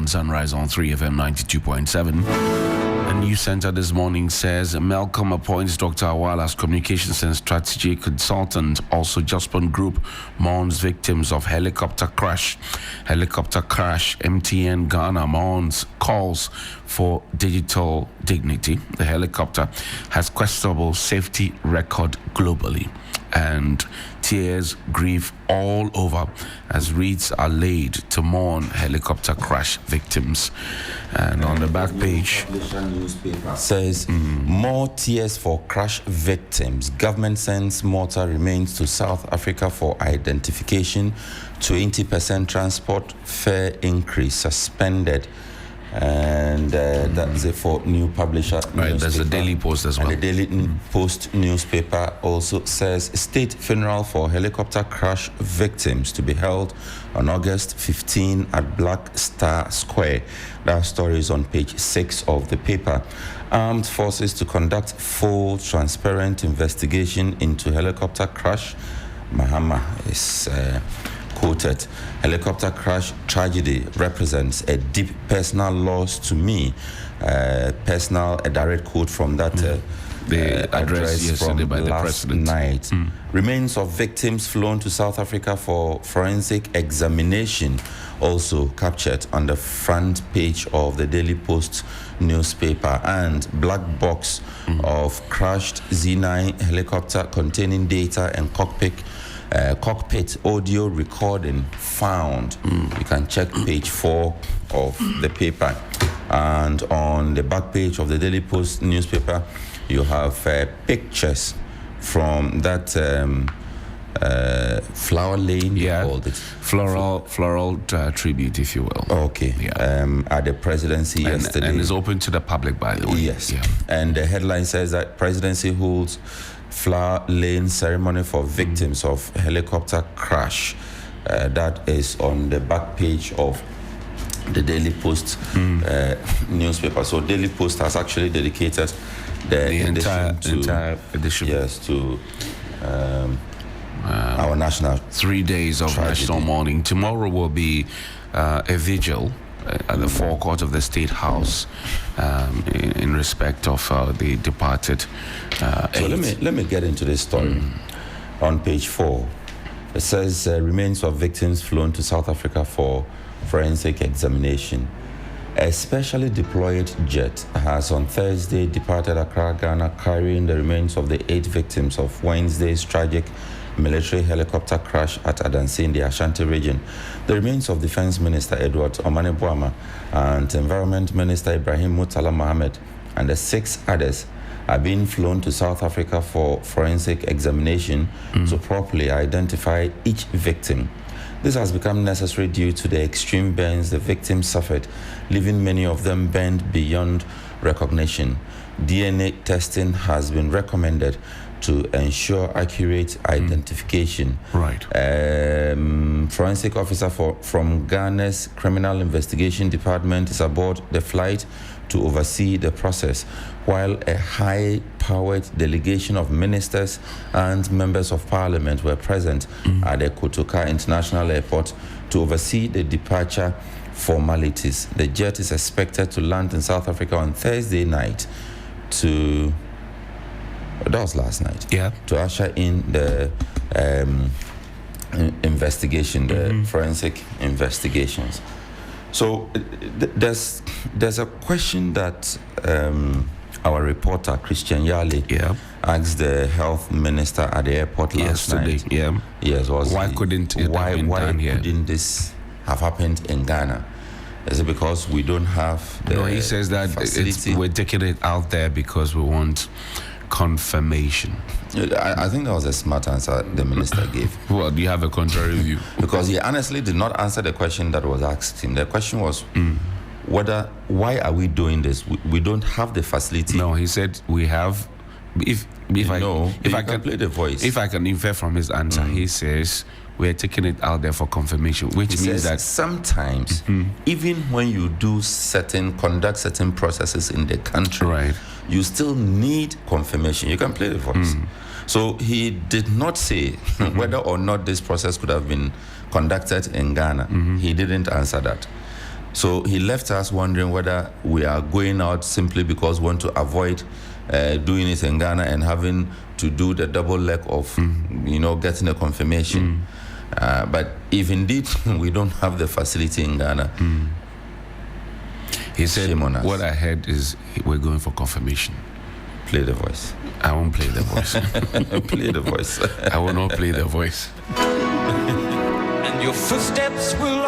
on Sunrise on 3FM 92.7. A news center this morning says Malcolm appoints Dr. Awal as communications and strategy consultant. Also, Jospon Group mourns victims of helicopter crash. MTN Ghana mourns calls for digital dignity. The helicopter has questionable safety record globally, and tears, grief all over as wreaths are laid to mourn helicopter crash victims. And on the back page says more tears for crash victims. Government sends mortar remains to South Africa for identification. 20% transport fare increase suspended. And that's it for New Publisher. Right, there's the Daily Post as well. And the Daily Post newspaper also says state funeral for helicopter crash victims to be held on August 15 at Black Star Square. That story is on page 6 of the paper. Armed forces to conduct full, transparent investigation into helicopter crash. Mahama is quoted. Helicopter crash tragedy represents a deep personal loss to me. A direct quote from that the address yesterday from by the last president. night. Remains of victims flown to South Africa for forensic examination, also captured on the front page of the Daily Post newspaper. And black box of crashed Z9 helicopter containing data and cockpit audio recording found. You can check page 4 of the paper. And on the back page of the Daily Post newspaper, you have pictures from that flower lane. Yeah, called it. floral tribute, if you will. Okay. Yeah. At the presidency yesterday. And it's open to the public, by the way. Yes. Yeah. And the headline says that presidency holds flower lane ceremony for victims of helicopter crash. That is on the back page of the Daily Post newspaper. So Daily Post has actually dedicated the entire edition. Yes, to our national 3 days of tragedy. national mourning. Tomorrow will be a vigil at the forecourt of the State House in respect of the departed. So let me get into this story. On page 4, it says remains of victims flown to South Africa for forensic examination. A specially deployed jet has on Thursday departed Accra, Ghana, carrying the remains of the 8 victims of Wednesday's tragic military helicopter crash at Adansi in the Ashanti region. The remains of Defense Minister Edward Omane Boama and Environment Minister Ibrahim Murtala Mohammed and the 6 others are being flown to South Africa for forensic examination to properly identify each victim. This has become necessary due to the extreme burns the victims suffered, leaving many of them burned beyond recognition. DNA testing has been recommended to ensure accurate identification. Right. Forensic officer from Ghana's Criminal Investigation Department is aboard the flight to oversee the process, while a high-powered delegation of ministers and members of parliament were present at the Kotoka International Airport to oversee the departure formalities. The jet is expected to land in South Africa on Thursday night that was last night. Yeah. To usher in the investigation, the forensic investigations. So there's a question that our reporter Christian Yali asked the health minister at the airport last night. Yeah. Yes. Why couldn't this have happened in Ghana? Is it because we don't have the he says that we're taking it out there because we want confirmation. I think that was a smart answer the minister gave. Well, do you have a contrary view? Because he honestly did not answer the question that was asked him. The question was why are we doing this? We don't have the facility. No, he said we have. If I can play the voice. If I can infer from his answer, he says we're taking it out there for confirmation, which means that sometimes, even when you conduct certain processes in the country, right, you still need confirmation. You can play the voice. So he did not say whether or not this process could have been conducted in Ghana. He didn't answer that. So he left us wondering whether we are going out simply because we want to avoid doing it in Ghana and having to do the double leg of, getting a confirmation. But if indeed we don't have the facility in Ghana, he said, shame on us. What I heard is we're going for confirmation. Play the voice. I won't play the voice. Play the voice. I will not play the voice. And your footsteps will